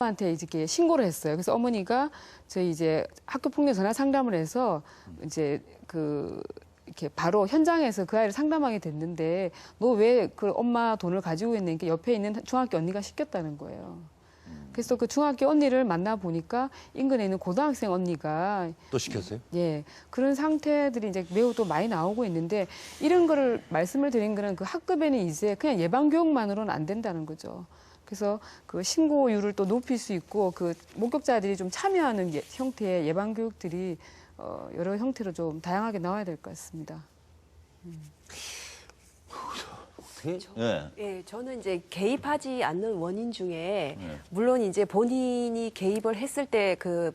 한테 이렇게 신고를 했어요. 그래서 어머니가 저희 이제 학교 폭력 전화 상담을 해서 이제 이렇게 바로 현장에서 그 아이를 상담하게 됐는데 너 왜 그 엄마 돈을 가지고 있는 게 옆에 있는 중학교 언니가 시켰다는 거예요. 그래서 그 중학교 언니를 만나 보니까 인근에 있는 고등학생 언니가 또 시켰어요? 예, 그런 상태들이 이제 매우 또 많이 나오고 있는데 이런 거를 말씀을 드린 거는 그 학급에는 이제 그냥 예방 교육만으로는 안 된다는 거죠. 그래서 그 신고율을 또 높일 수 있고 그 목격자들이 좀 참여하는 형태의 예방 교육들이 여러 형태로 좀 다양하게 나와야 될 것 같습니다. 예, 저는 이제 개입하지 않는 원인 중에 물론 이제 본인이 개입을 했을 때 그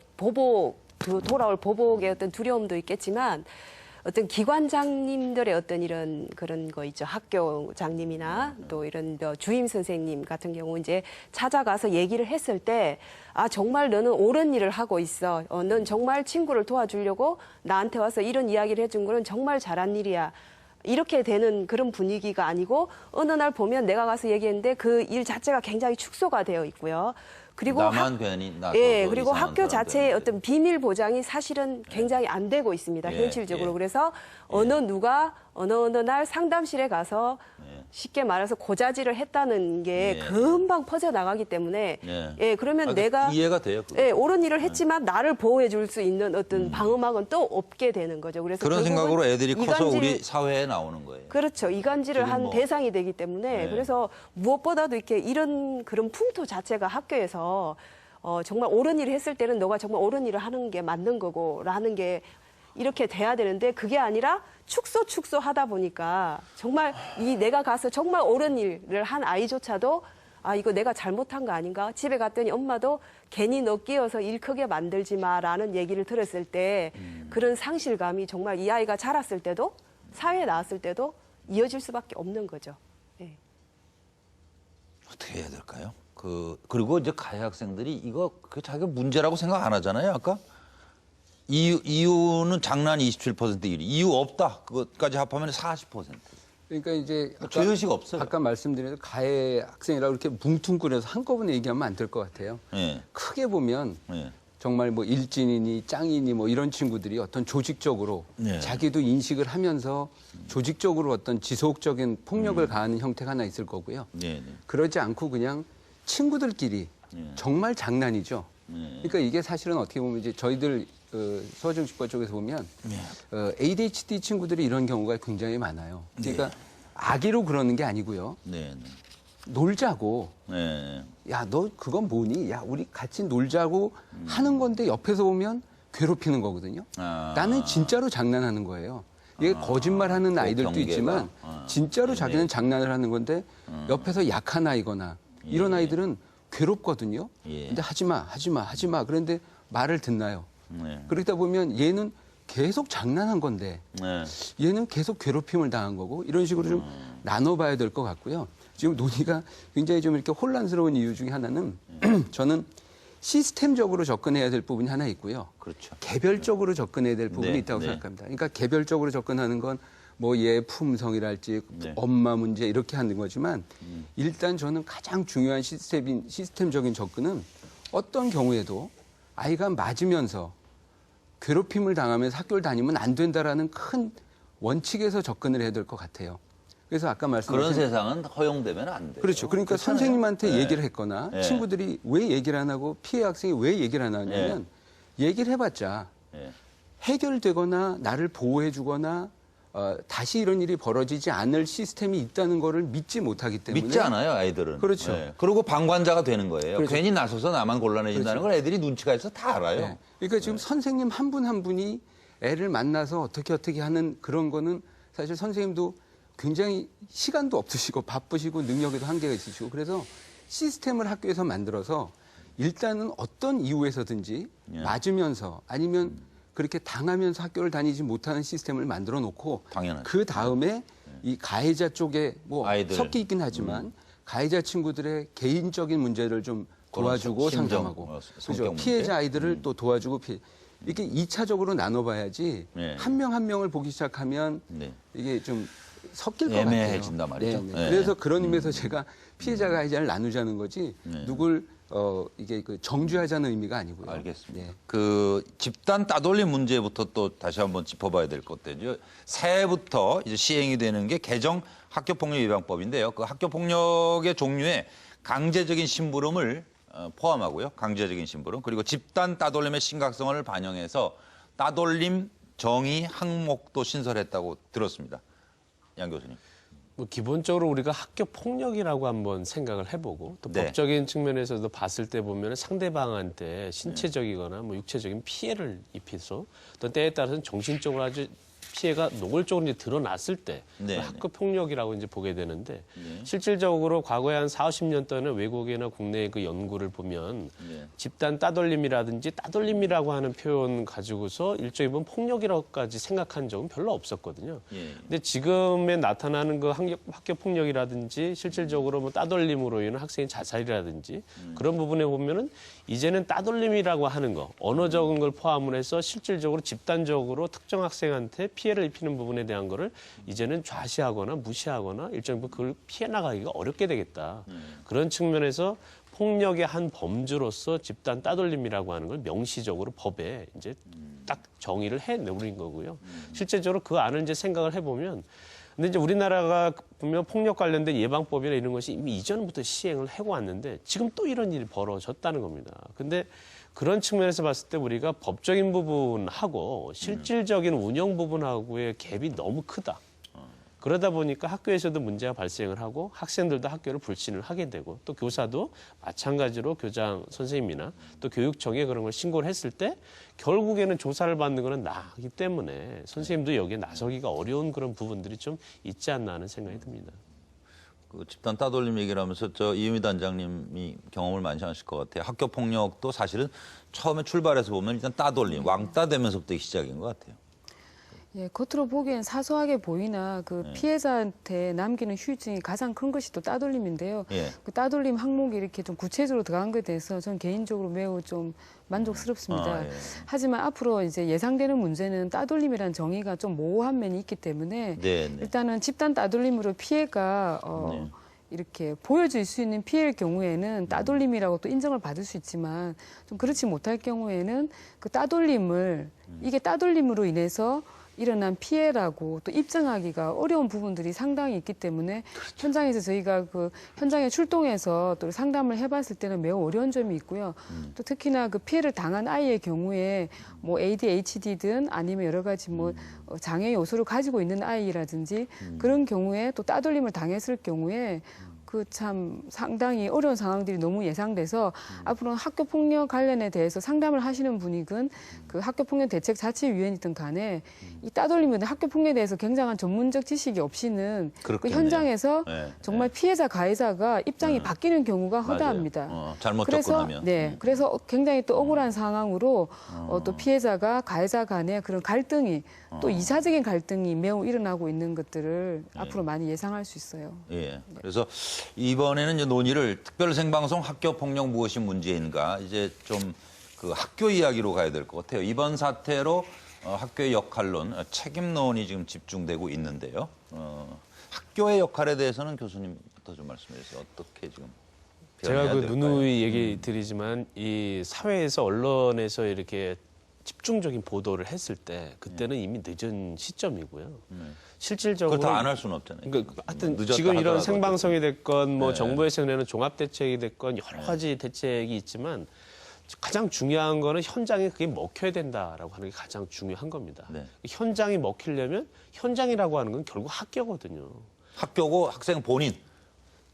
돌아올 보복의 어떤 두려움도 있겠지만 어떤 기관장님들의 어떤 이런 그런 거 있죠. 학교장님이나 또 이런 주임 선생님 같은 경우 이제 찾아가서 얘기를 했을 때 아, 정말 너는 옳은 일을 하고 있어. 넌 정말 친구를 도와주려고 나한테 와서 이런 이야기를 해준 거는 정말 잘한 일이야. 이렇게 되는 그런 분위기가 아니고 어느 날 보면 내가 가서 얘기했는데 그 일 자체가 굉장히 축소가 되어 있고요. 그리고 나만 괜히 예, 그리고 학교 자체의 어떤 비밀 보장이 사실은 굉장히 안 되고 있습니다. 현실적으로. 그래서 어느 누가 어느 날 상담실에 가서 쉽게 말해서 고자질을 했다는 게 금방 퍼져나가기 때문에 예, 그러면 내가 이해가 돼요. 그거. 예, 옳은 일을 했지만 나를 보호해 줄 수 있는 어떤 방어막은 또 없게 되는 거죠. 그래서 그런 생각으로 애들이 커서 이간질, 우리 사회에 나오는 거예요. 그렇죠. 이간질을 한 뭐, 대상이 되기 때문에 그래서 무엇보다도 이렇게 이런 그런 풍토 자체가 학교에서 정말 옳은 일을 했을 때는 너가 정말 옳은 일을 하는 게 맞는 거고라는 게 이렇게 돼야 되는데 그게 아니라 축소 하다 보니까 정말 내가 가서 정말 옳은 일을 한 아이조차도 아, 이거 내가 잘못한 거 아닌가? 집에 갔더니 엄마도 괜히 너 끼어서 일 크게 만들지 마라는 얘기를 들었을 때 그런 상실감이 정말 이 아이가 자랐을 때도 사회에 나왔을 때도 이어질 수밖에 없는 거죠. 예. 어떻게 해야 될까요? 그리고 이제 가해 학생들이 이거 자기가 문제라고 생각 안 하잖아요. 아까 이유는 장난 27% 이유 없다. 그것까지 합하면 40%. 그러니까 이제 죄의식 없어요. 아까 말씀드린 가해 학생이라고 이렇게 뭉뚱그려서 한꺼번에 얘기하면 안 될 것 같아요. 예. 크게 보면 예. 정말 뭐 일진이니 짱이니 뭐 이런 친구들이 어떤 조직적으로 예. 자기도 인식을 하면서 조직적으로 어떤 지속적인 폭력을 가하는 형태가 하나 있을 거고요. 예. 네. 그러지 않고 그냥 친구들끼리 정말 장난이죠. 그러니까 이게 사실은 어떻게 보면 이제 저희들 소아정신과 쪽에서 보면 ADHD 친구들이 이런 경우가 굉장히 많아요. 그러니까 악의로 그러는 게 아니고요. 네. 놀자고. 네. 야, 너 그건 뭐니? 야, 우리 같이 놀자고 하는 건데 옆에서 보면 괴롭히는 거거든요. 나는 진짜로 장난하는 거예요. 이게 거짓말하는 아이들도 경계가. 있지만 진짜로 자기는 장난을 하는 건데 옆에서 약한 아이거나 이런 아이들은 괴롭거든요. 근데 하지 마. 그런데 말을 듣나요? 그러다 보면 얘는 계속 장난한 건데 얘는 계속 괴롭힘을 당한 거고 이런 식으로 좀 나눠봐야 될 것 같고요. 지금 논의가 굉장히 좀 이렇게 혼란스러운 이유 중에 하나는 저는 시스템적으로 접근해야 될 부분이 하나 있고요. 그렇죠. 개별적으로 접근해야 될 부분이 있다고 생각합니다. 그러니까 개별적으로 접근하는 건 뭐 얘 품성이랄지 엄마 문제 이렇게 하는 거지만 일단 저는 가장 중요한 시스템적인 접근은 어떤 경우에도 아이가 맞으면서 괴롭힘을 당하면서 학교를 다니면 안 된다라는 큰 원칙에서 접근을 해야 될 것 같아요. 그래서 아까 말씀하신 그런 세상은 허용되면 안 돼요. 그렇죠. 그러니까 그렇잖아요. 선생님한테 얘기를 했거나 친구들이 왜 얘기를 안 하고 피해 학생이 왜 얘기를 안 하냐면 얘기를 해봤자 해결되거나 나를 보호해 주거나 다시 이런 일이 벌어지지 않을 시스템이 있다는 거를 믿지 못하기 때문에 믿지 않아요, 아이들은. 그렇죠. 그리고 방관자가 되는 거예요. 그렇죠. 괜히 나서서 나만 곤란해진다는 걸 애들이 눈치가 있어 다 알아요. 네. 그러니까 지금 선생님 한 분 한 분이 애를 만나서 어떻게 하는 그런 거는 사실 선생님도 굉장히 시간도 없으시고 바쁘시고 능력에도 한계가 있으시고 그래서 시스템을 학교에서 만들어서 일단은 어떤 이유에서든지 맞으면서 아니면 그렇게 당하면서 학교를 다니지 못하는 시스템을 만들어 놓고 당연하죠. 그 다음에 이 가해자 쪽에 뭐 아이들. 섞여 있긴 하지만 가해자 친구들의 개인적인 문제를 좀 도와주고 심정, 상담하고 성격 그렇죠. 문제. 피해자 아이들을 또 도와주고 이렇게 2차적으로 나눠봐야지 한 명 한 명을 보기 시작하면 이게 좀 섞일 것 같아요. 애매해진단 말이죠. 네. 그래서 그런 의미에서 제가 피해자 가해자를 나누자는 거지 누굴 이게 그 정죄하자는 의미가 아니고요. 알겠습니다. 예. 그 집단 따돌림 문제부터 또 다시 한번 짚어봐야 될 것 같아요. 새해부터 이제 시행이 되는 게 개정 학교폭력 예방법인데요. 그 학교폭력의 종류에 강제적인 심부름을 포함하고요. 강제적인 심부름 그리고 집단 따돌림의 심각성을 반영해서 따돌림 정의 항목도 신설했다고 들었습니다. 양 교수님. 뭐 기본적으로 우리가 학교 폭력이라고 한번 생각을 해보고 또 네. 법적인 측면에서도 봤을 때 보면 상대방한테 신체적이거나 뭐 육체적인 피해를 입혀서 또 때에 따라서는 정신적으로 아주 피해가 노골적으로 이제 드러났을 때 네, 학교 폭력이라고 이제 보게 되는데 네. 실질적으로 과거에 한 40, 50년 동안은 외국이나 국내의 그 연구를 보면 네. 집단 따돌림이라든지 따돌림이라고 하는 표현 가지고서 일종의 보면 폭력이라고까지 생각한 적은 별로 없었거든요. 예. 근데 지금에 나타나는 그 학교 폭력이라든지 실질적으로 뭐 따돌림으로 인한 학생의 자살이라든지 그런 부분에 보면은 이제는 따돌림이라고 하는 거 언어적인 걸 포함을 해서 실질적으로 집단적으로 특정 학생한테 피해를 입히는 부분에 대한 거를 이제는 좌시하거나 무시하거나 일정 부분 그걸 피해 나가기가 어렵게 되겠다. 그런 측면에서 폭력의 한 범주로서 집단 따돌림이라고 하는 걸 명시적으로 법에 이제 딱 정의를 해내버린 거고요. 실제적으로 그 안을 이제 생각을 해보면 근데 이제 우리나라가 보면 폭력 관련된 예방법이나 이런 것이 이미 이전부터 시행을 해왔는데 지금 또 이런 일이 벌어졌다는 겁니다. 근데 그런 측면에서 봤을 때 우리가 법적인 부분하고 실질적인 운영 부분하고의 갭이 너무 크다. 그러다 보니까 학교에서도 문제가 발생을 하고 학생들도 학교를 불신을 하게 되고 또 교사도 마찬가지로 교장 선생님이나 또 교육청에 그런 걸 신고를 했을 때 결국에는 조사를 받는 거는 나기 때문에 선생님도 여기에 나서기가 어려운 그런 부분들이 좀 있지 않나 하는 생각이 듭니다. 그 집단 따돌림 얘기를 하면서 저 이유미 단장님이 경험을 많이 하실 것 같아요. 학교 폭력도 사실은 처음에 출발해서 보면 일단 따돌림, 왕따 되면서부터 시작인 것 같아요. 예, 겉으로 보기엔 사소하게 보이나 그 네. 피해자한테 남기는 후유증이 가장 큰 것이 또 따돌림인데요. 예. 그 따돌림 항목이 이렇게 좀 구체적으로 들어간 것에 대해서 저는 개인적으로 매우 좀 만족스럽습니다. 아, 예. 하지만 앞으로 이제 예상되는 문제는 따돌림이라는 정의가 좀 모호한 면이 있기 때문에 네, 네. 일단은 집단 따돌림으로 피해가 네. 이렇게 보여질 수 있는 피해일 경우에는 따돌림이라고 또 인정을 받을 수 있지만 좀 그렇지 못할 경우에는 그 따돌림을 이게 따돌림으로 인해서 일어난 피해라고 또 입증하기가 어려운 부분들이 상당히 있기 때문에 현장에서 저희가 그 현장에 출동해서 또 상담을 해봤을 때는 매우 어려운 점이 있고요. 또 특히나 그 피해를 당한 아이의 경우에 뭐 ADHD든 아니면 여러 가지 뭐 장애 요소를 가지고 있는 아이라든지 그런 경우에 또 따돌림을 당했을 경우에 그 참 상당히 어려운 상황들이 너무 예상돼서 앞으로는 학교 폭력 관련에 대해서 상담을 하시는 분이건 그 학교 폭력 대책 자치위원이든 간에 이 따돌림이든 학교 폭력에 대해서 굉장한 전문적 지식이 없이는 그 그렇겠네요. 현장에서 네, 정말 피해자 가해자가 입장이 바뀌는 경우가 허다합니다. 잘못 그래서 접근하면. 그래서 굉장히 또 억울한 상황으로 또 피해자가 가해자 간의 그런 갈등이 또 이사적인 갈등이 매우 일어나고 있는 것들을 앞으로 많이 예상할 수 있어요. 예. 그래서 이번에는 이제 논의를 특별 생방송 학교 폭력 무엇이 문제인가 이제 좀 그 학교 이야기로 가야 될 것 같아요. 이번 사태로 학교의 역할론, 책임론이 지금 집중되고 있는데요. 학교의 역할에 대해서는 교수님부터 좀 말씀해 주세요. 어떻게 지금 제가 변해야 그 될까요? 누누이 얘기 드리지만 이 사회에서 언론에서 이렇게 집중적인 보도를 했을 때 그때는 이미 늦은 시점이고요. 실질적으로 그걸 다 안 할 수는 없잖아요. 그러니까 하여튼 늦었다 지금 이런 하더라도 생방송이 됐건 뭐 네. 정부에서 내는 종합 대책이 됐건 여러 가지 대책이 있지만 가장 중요한 거는 현장에 그게 먹혀야 된다라고 하는 게 가장 중요한 겁니다. 네. 현장이 먹히려면 현장이라고 하는 건 결국 학교거든요. 학교고 학생 본인.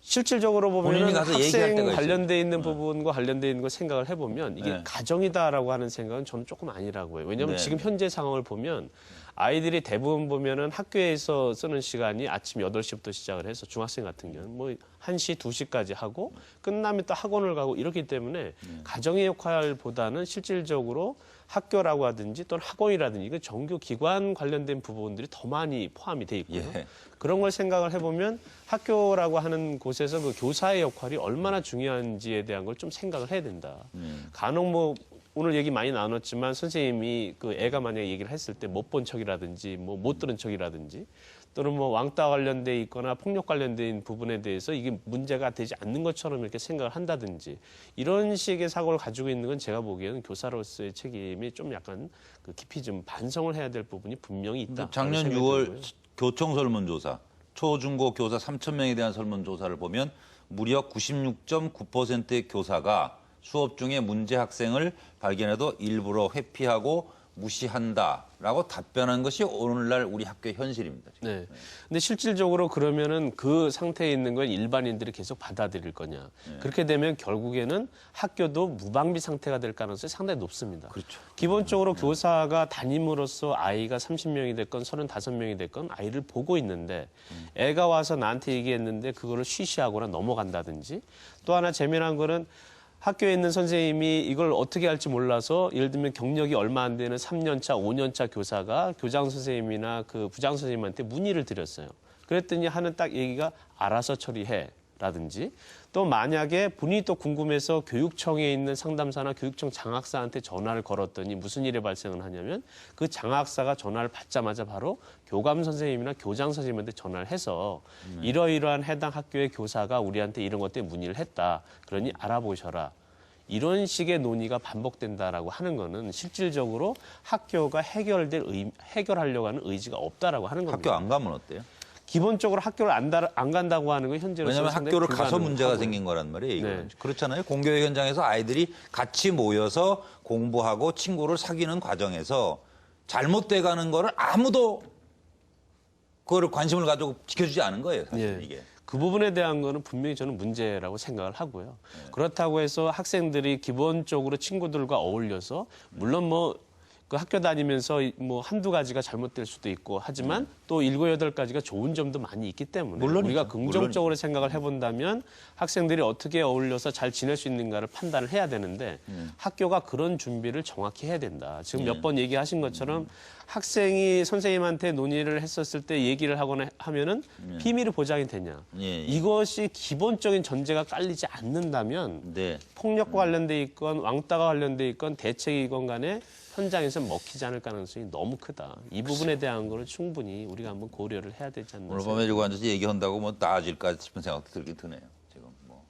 실질적으로 본인이 보면 가서 얘기할 학생 때가 있어요. 관련돼 있는 부분과 관련돼 있는 걸 생각을 해보면 이게 네. 가정이다라고 하는 생각은 저는 조금 아니라고 해요. 왜냐하면 네. 지금 현재 상황을 보면 아이들이 대부분 보면은 학교에서 쓰는 시간이 아침 8시부터 시작을 해서 중학생 같은 경우는 뭐 1시, 2시까지 하고 끝나면 또 학원을 가고 이렇기 때문에 가정의 역할보다는 실질적으로 학교라고 하든지 또는 학원이라든지 이거 정규 기관 관련된 부분들이 더 많이 포함이 돼 있고요. 예. 그런 걸 생각을 해보면 학교라고 하는 곳에서 그 교사의 역할이 얼마나 중요한지에 대한 걸 좀 생각을 해야 된다. 간혹 뭐 오늘 얘기 많이 나눴지만 선생님이 그 애가 만약에 얘기를 했을 때 못 본 척이라든지 뭐 못 들은 척이라든지 또는 뭐 왕따 관련돼 있거나 폭력 관련된 부분에 대해서 이게 문제가 되지 않는 것처럼 이렇게 생각을 한다든지 이런 식의 사고를 가지고 있는 건 제가 보기에는 교사로서의 책임이 좀 약간 그 깊이 좀 반성을 해야 될 부분이 분명히 있다. 작년 6월 교총 설문조사, 초중고 교사 3,000명에 대한 설문조사를 보면 무려 96.9%의 교사가 수업 중에 문제 학생을 발견해도 일부러 회피하고 무시한다라고 답변한 것이 오늘날 우리 학교의 현실입니다. 지금. 네. 근데 실질적으로 그러면은 그 상태에 있는 걸 일반인들이 계속 받아들일 거냐. 그렇게 되면 결국에는 학교도 무방비 상태가 될 가능성이 상당히 높습니다. 그렇죠. 기본적으로 교사가 담임으로서 아이가 30명이 됐건 35명이 됐건 아이를 보고 있는데 애가 와서 나한테 얘기했는데 그거를 쉬쉬하거나 넘어간다든지 또 하나 재미난 거는 학교에 있는 선생님이 이걸 어떻게 할지 몰라서 예를 들면 경력이 얼마 안 되는 3년차, 5년차 교사가 교장 선생님이나 그 부장 선생님한테 문의를 드렸어요. 그랬더니 하는 딱 얘기가 알아서 처리해. 라든지 또 만약에 본인이 또 궁금해서 교육청에 있는 상담사나 교육청 장학사한테 전화를 걸었더니 무슨 일이 발생을 하냐면 그 장학사가 전화를 받자마자 바로 교감 선생님이나 교장 선생님한테 전화를 해서 이러이러한 해당 학교의 교사가 우리한테 이런 것 때문에 문의를 했다. 그러니 알아보셔라. 이런 식의 논의가 반복된다라고 하는 거는 실질적으로 학교가 해결하려고 하는 의지가 없다라고 하는 겁니다. 학교 안 가면 어때요? 기본적으로 학교를 안 간다고 하는 건 현재로서 왜냐하면 상당히 학교를 가서 문제가 불가능하고요. 생긴 거란 말이에요. 이거는. 네. 그렇잖아요. 공교육 현장에서 아이들이 같이 모여서 공부하고 친구를 사귀는 과정에서 잘못돼 가는 거를 아무도 그거를 관심을 가지고 지켜주지 않은 거예요. 사실 예. 이게. 그 부분에 대한 거는 분명히 저는 문제라고 생각을 하고요. 그렇다고 해서 학생들이 기본적으로 친구들과 어울려서 물론 뭐 그 학교 다니면서 뭐 한두 가지가 잘못될 수도 있고 하지만 또 7, 8가지가 좋은 점도 많이 있기 때문에 물론이죠. 우리가 긍정적으로 생각을 해본다면 학생들이 어떻게 어울려서 잘 지낼 수 있는가를 판단을 해야 되는데 학교가 그런 준비를 정확히 해야 된다. 지금 몇 번 얘기하신 것처럼 학생이 선생님한테 논의를 했었을 때 얘기를 하거나 하면은 비밀이 보장이 되냐. 예. 이것이 기본적인 전제가 깔리지 않는다면 네. 폭력과 관련돼 있건 왕따가 관련돼 있건 대책이건 간에 현장에서 먹히지 않을 가능성이 너무 크다. 이 부분에 대한 거를 충분히 우리가 한번 고려를 해야 되지 않나 오늘 밤에 이러고 앉아서 얘기한다고 뭐 나아질까 싶은 생각도 들긴 드네요. 지금 뭐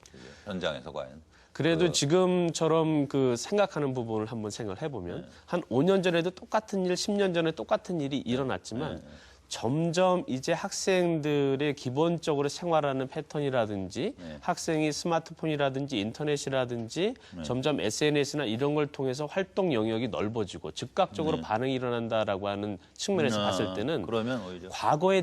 현장에서 과연. 그래도 지금처럼 그 생각하는 부분을 한번 생각을 해보면 한 5년 전에도 똑같은 일, 10년 전에 똑같은 일이 일어났지만 점점 이제 학생들의 기본적으로 생활하는 패턴이라든지 학생이 스마트폰이라든지 인터넷이라든지 점점 SNS나 이런 걸 통해서 활동 영역이 넓어지고 즉각적으로 반응이 일어난다라고 하는 측면에서 봤을 때는 그러면 오히려 과거에